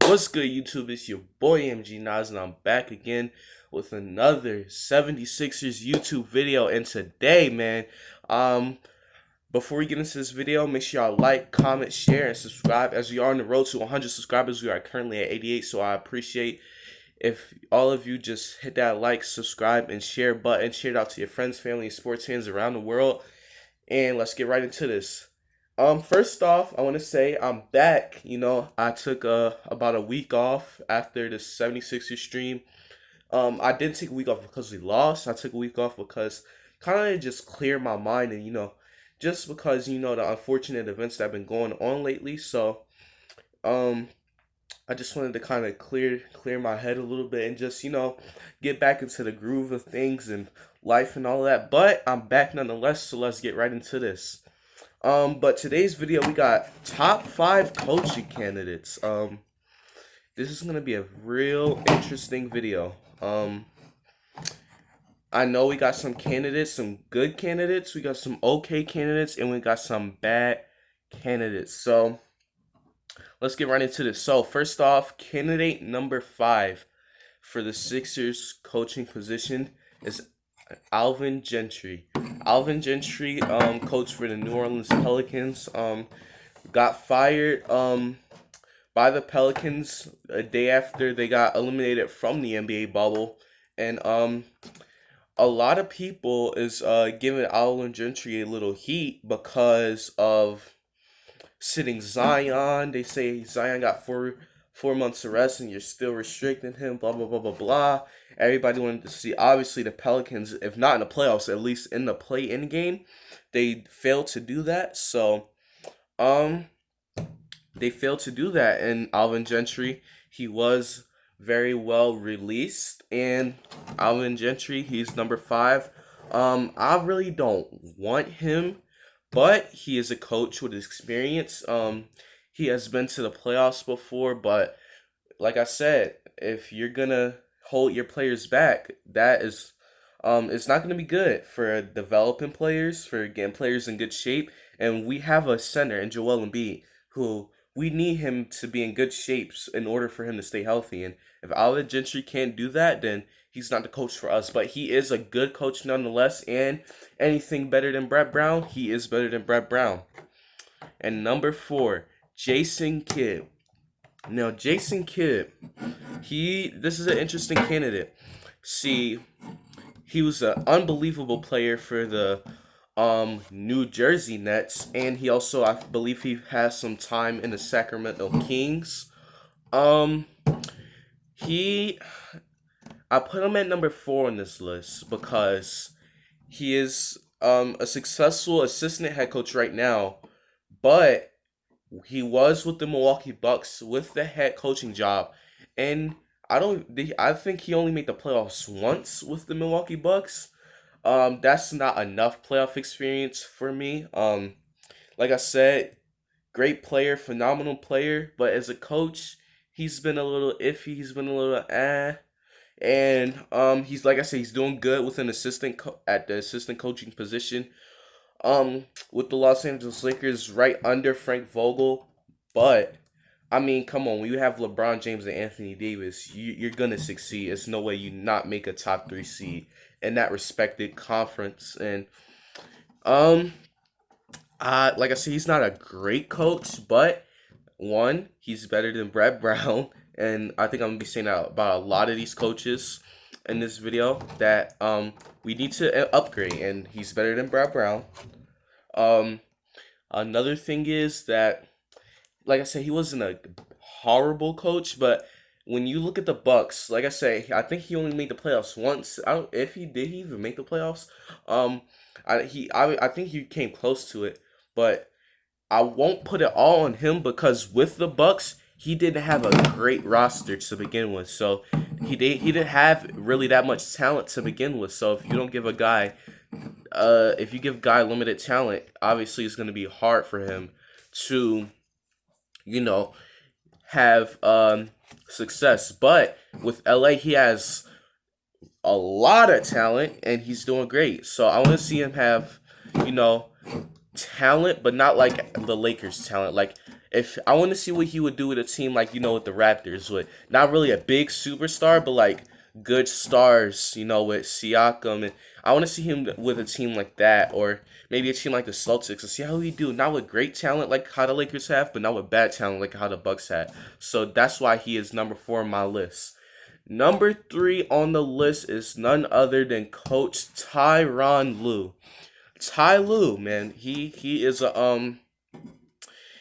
What's good, YouTube? It's your boy MG Nas, and I'm back again with another 76ers YouTube video. And today, man, um, before we get into this video, make sure y'all like, comment, share, and subscribe. As we are on the road to 100 subscribers, we are currently at 88. So I appreciate if all of you just hit that like, subscribe, and share button. Share it out to your friends, family, and sports fans around the world. And let's get right into this. First off, I want to say I'm back. I took about a week off after the 76ers stream. I didn't take a week off because we lost. I took a week off because kind of just clear my mind and just because the unfortunate events that have been going on lately. So, um, I just wanted to kind of clear my head a little bit and just get back into the groove of things and life and all that. But I'm back nonetheless. So let's get right into this. But today's video, we got top 5 coaching candidates. This is gonna be a real interesting video. I know we got some candidates, some good candidates, we got some okay candidates, and we got some bad candidates. So let's get right into this. So first off, candidate number 5 for the Sixers coaching position is Alvin Gentry. Alvin Gentry, coach for the New Orleans Pelicans, got fired by the Pelicans a day after they got eliminated from the NBA bubble, and a lot of people is giving Alvin Gentry a little heat because of sitting Zion. They say Zion got four months of rest and you're still restricting him, blah blah blah blah blah. Everybody wanted to see, obviously, the Pelicans, if not in the playoffs, at least in the play-in game. They failed to do that. So, they failed to do that. And Alvin Gentry, he was very well released. And Alvin Gentry, he's number 5. I really don't want him, but he is a coach with experience. He has been to the playoffs before, but like I said, if you're gonna hold your players back, that is it's not gonna be good for developing players, for getting players in good shape. And we have a center in Joel Embiid who we need him to be in good shapes in order for him to stay healthy. And if Alvin Gentry can't do that, then he's not the coach for us. But he is a good coach nonetheless, and anything better than Brett Brown, he is better than Brett Brown. And number 4, Jason Kidd. Now, Jason Kidd, this is an interesting candidate. See, he was an unbelievable player for the New Jersey Nets, and he also, I believe, he has some time in the Sacramento Kings. He I put him at number 4 on this list because he is a successful assistant head coach right now, but he was with the Milwaukee Bucks with the head coaching job, and I think he only made the playoffs once with the Milwaukee Bucks. That's not enough playoff experience for me. Like I said, great player, phenomenal player, but as a coach, he's been a little iffy. He's been a little and he's, like I said, he's doing good with an at the assistant coaching position. With the Los Angeles Lakers, right under Frank Vogel. But I mean, come on, when you have LeBron James and Anthony Davis, you're gonna succeed. It's no way you not make a top 3 seed in that respected conference. And like I said, he's not a great coach, but one, he's better than Brett Brown, and I think I'm gonna be saying that about a lot of these coaches in this video, that we need to upgrade, and he's better than Brett Brown. Another thing is that, like I said, he wasn't a horrible coach, but when you look at the Bucks, like I say, I think he only made the playoffs once. I don't if he did he even make the playoffs. I think he came close to it, but I won't put it all on him because with the Bucks, he didn't have a great roster to begin with. So he didn't have really that much talent to begin with. So if you don't give a guy if you give guy limited talent, obviously it's going to be hard for him to, have success. But with LA, he has a lot of talent and he's doing great. So I want to see him have, you know, talent, but not like the Lakers talent. Like if I want to see what he would do with a team like with the Raptors, with not really a big superstar, but like good stars, with Siakam, and I want to see him with a team like that, or maybe a team like the Celtics, and see how he do. Not with great talent like how the Lakers have, but not with bad talent like how the Bucks had. So that's why he is number 4 on my list. Number 3 on the list is none other than Coach Tyronn Lue. Ty Lue, man, he is a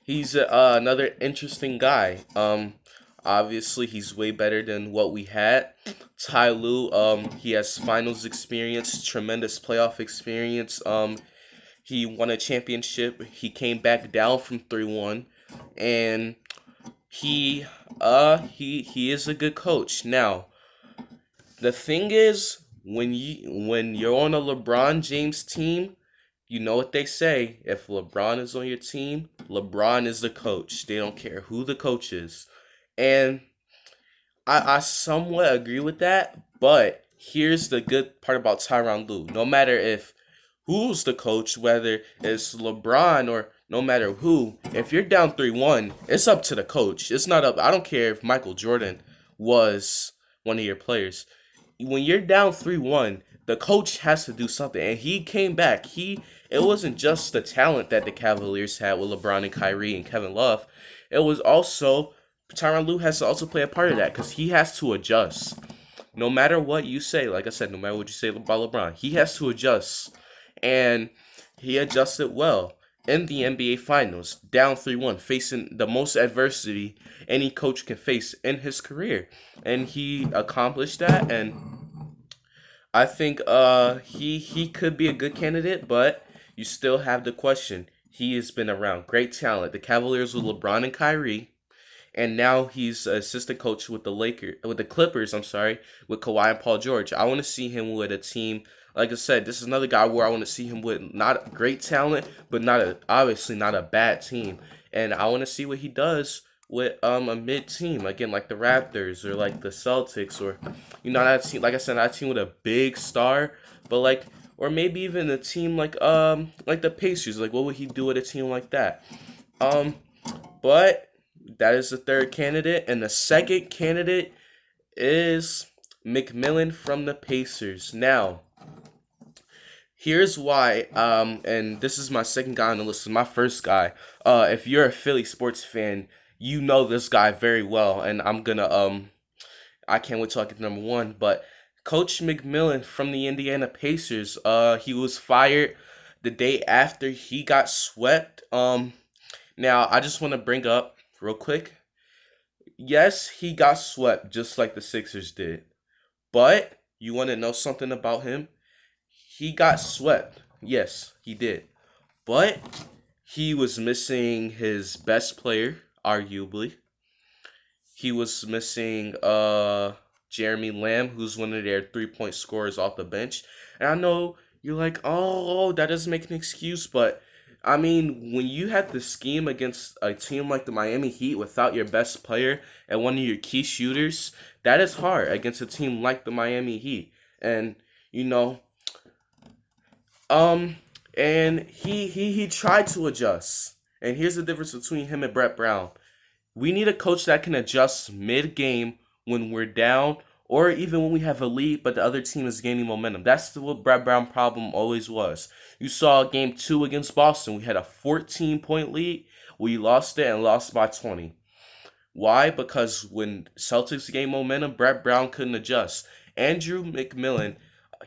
he's another interesting guy. Obviously he's way better than what we had. Ty Lue, he has finals experience, tremendous playoff experience. He won a championship. He came back down from 3-1, and he is a good coach. Now, the thing is, when you're on a LeBron James team, you know what they say. If LeBron is on your team, LeBron is the coach. They don't care who the coach is. And I somewhat agree with that, but here's the good part about Tyronn Lue. No matter if who's the coach, whether it's LeBron or no matter who, if you're down 3-1, it's up to the coach. It's not up. I don't care if Michael Jordan was one of your players. When you're down 3-1, the coach has to do something. And he came back. It wasn't just the talent that the Cavaliers had with LeBron and Kyrie and Kevin Love. It was also Tyronn Lue has to also play a part of that because he has to adjust. No matter what you say, like I said, no matter what you say about LeBron, he has to adjust. And he adjusted well in the NBA Finals, down 3-1, facing the most adversity any coach can face in his career. And he accomplished that, and I think he could be a good candidate, but you still have the question. He has been around great talent. The Cavaliers with LeBron and Kyrie, and now he's assistant coach with the Clippers. I'm sorry, with Kawhi and Paul George. I want to see him with a team. Like I said, this is another guy where I want to see him with not great talent, but obviously not a bad team. And I want to see what he does with a mid team again, like the Raptors or like the Celtics, or not a team like I said, not a team with a big star, but like, or maybe even a team like the Pacers. Like what would he do with a team like that? Um, but that is the third candidate, and the second candidate is McMillan from the Pacers. Now, here's why. And this is my second guy on the list. This is my first guy. If you're a Philly sports fan, you know this guy very well, and I can't wait till I get to number 1. But Coach McMillan from the Indiana Pacers, he was fired the day after he got swept. Now I just want to bring up real quick. Yes, he got swept just like the Sixers did. But you want to know something about him? He got swept. Yes, he did. But he was missing his best player, arguably. He was missing Jeremy Lamb, who's one of their 3-point scorers off the bench. And I know you're like, oh, that doesn't make an excuse, but I mean, when you had to scheme against a team like the Miami Heat without your best player and one of your key shooters, that is hard against a team like the Miami Heat. And you know, um, and he tried to adjust. And here's the difference between him and Brett Brown. We need a coach that can adjust mid game when we're down, or even when we have a lead, but the other team is gaining momentum. That's what Brett Brown problem always was. You saw game 2 against Boston. We had a 14-point lead. We lost it and lost by 20. Why? Because when Celtics gained momentum, Brett Brown couldn't adjust. Andrew McMillan,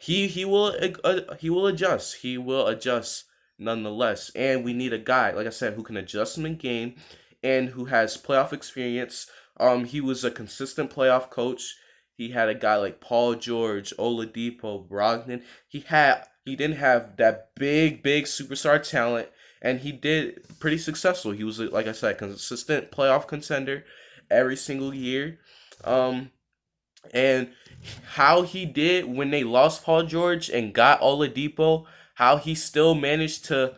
he will adjust. He will adjust nonetheless. And we need a guy, like I said, who can adjust in game and who has playoff experience. He was a consistent playoff coach. He had a guy like Paul George, Oladipo, Brogdon. He didn't have that big superstar talent, and he did pretty successful. He was, like I said, a consistent playoff contender every single year. Um, and how he did when they lost Paul George and got Oladipo, how he still managed to,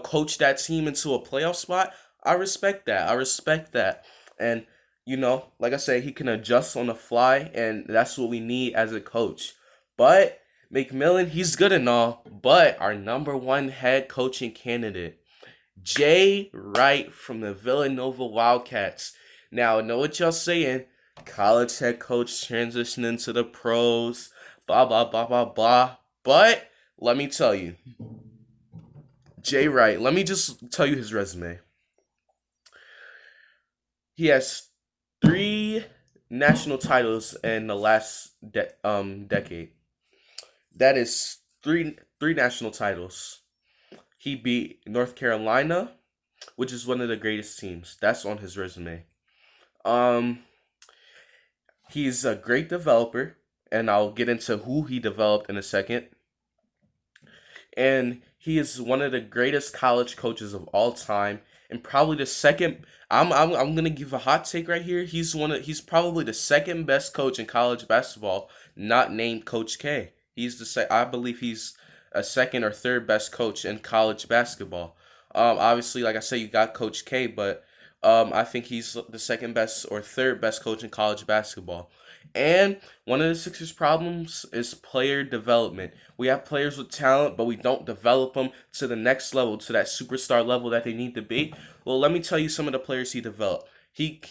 coach that team into a playoff spot. I respect that. I respect that. And like I said, he can adjust on the fly, and that's what we need as a coach. But McMillan, he's good and all, but our number one head coaching candidate, Jay Wright from the Villanova Wildcats. Now, I know what y'all saying. College head coach transitioning to the pros, blah, blah, blah, blah, blah. But let me tell you, Jay Wright, let me just tell you his resume. He has three national titles in the last decade. That is three national titles. He beat North Carolina, which is one of the greatest teams. That's on his resume. Um, he's a great developer, and I'll get into who he developed in a second. And he is one of the greatest college coaches of all time, and probably the second. I'm gonna give a hot take right here. He's probably the second best coach in college basketball, not named Coach K. I believe he's a second or third best coach in college basketball. Obviously, like I said, you got Coach K, but I think he's the second best or third best coach in college basketball. And one of the Sixers' problems is player development. We have players with talent, but we don't develop them to the next level, to that superstar level that they need to be. Well, let me tell you some of the players he developed. He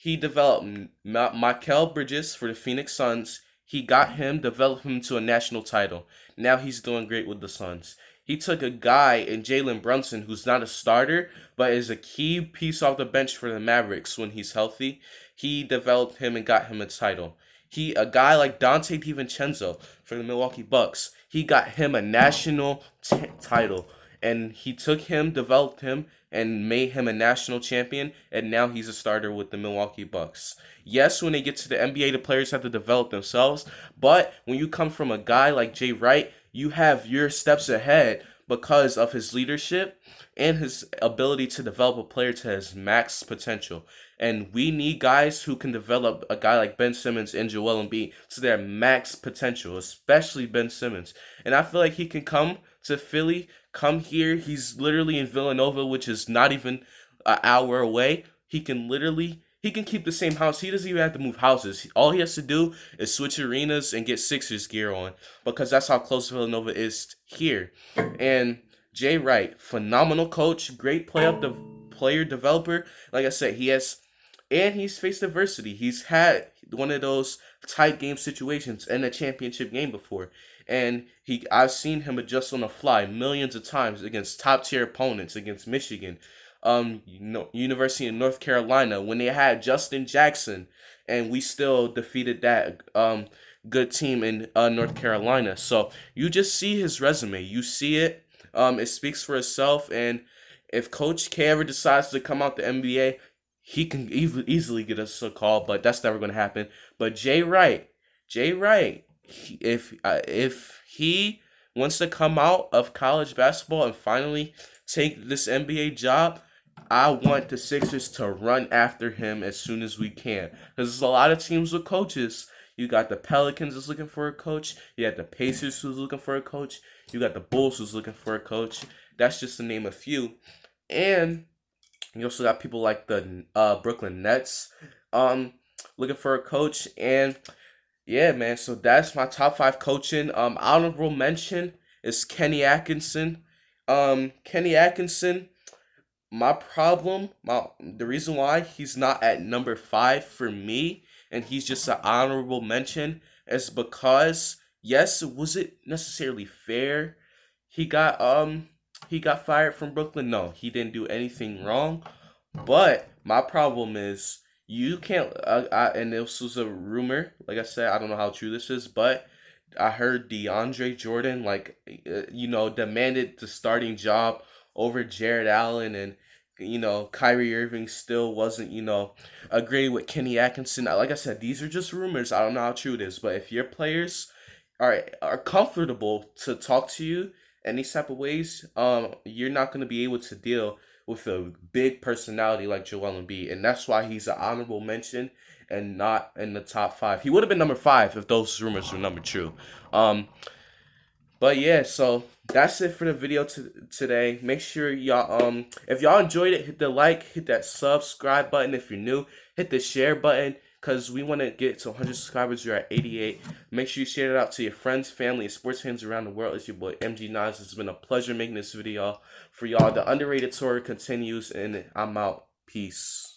developed Mikal Bridges for the Phoenix Suns. He got him, developed him to a national title. Now he's doing great with the Suns. He took a guy in Jalen Brunson who's not a starter, but is a key piece off the bench for the Mavericks when he's healthy. He developed him and got him a title. A guy like Dante DiVincenzo for the Milwaukee Bucks. He got him a national title, and he took him, developed him, and made him a national champion, and now he's a starter with the Milwaukee Bucks. Yes, when they get to the NBA, the players have to develop themselves, but when you come from a guy like Jay Wright, you have your steps ahead because of his leadership and his ability to develop a player to his max potential. And we need guys who can develop a guy like Ben Simmons and Joel Embiid to their max potential, especially Ben Simmons. And I feel like he can come to Philly, come here. He's literally in Villanova, which is not even an hour away. He can keep the same house. He doesn't even have to move houses. All he has to do is switch arenas and get Sixers gear on because that's how close Villanova is here. And Jay Wright, phenomenal coach, great player developer. Like I said, he's faced adversity. He's had one of those tight game situations in a championship game before. And I've seen him adjust on the fly millions of times against top tier opponents, against Michigan, University of North Carolina when they had Justin Jackson, and we still defeated that good team in North Carolina. So you just see his resume, you see it. It speaks for itself. And if Coach K ever decides to come out the NBA, he can easily get us a call, but that's never going to happen. But Jay Wright, if he wants to come out of college basketball and finally take this NBA job, I want the Sixers to run after him as soon as we can. Because there's a lot of teams with coaches. You got the Pelicans who's looking for a coach. You got the Pacers who's looking for a coach. You got the Bulls who's looking for a coach. That's just to name a few. And you also got people like the Brooklyn Nets looking for a coach. And yeah, man, so that's my top 5 coaching. Honorable mention is Kenny Atkinson. Kenny Atkinson, the reason why he's not at number 5 for me, and he's just an honorable mention, is because yes, was it necessarily fair? He got fired from Brooklyn. No, he didn't do anything wrong. But my problem is you can't. And this was a rumor. Like I said, I don't know how true this is, but I heard DeAndre Jordan demanded the starting job over Jared Allen, and Kyrie Irving still wasn't agreeing with Kenny Atkinson. Like I said, these are just rumors. I don't know how true it is, but if your players are comfortable to talk to you in these type of ways, you're not going to be able to deal with a big personality like Joel Embiid, and that's why he's an honorable mention and not in the top 5. He would have been number 5 if those rumors were number true. But yeah, so that's it for the video today. Make sure if y'all enjoyed it, hit the like, hit that subscribe button if you're new, hit the share button, because we want to get to 100 subscribers. We're at 88. Make sure you share it out to your friends, family, and sports fans around the world. It's your boy MG Nas. It's been a pleasure making this video for y'all. The underrated tour continues, and I'm out. Peace.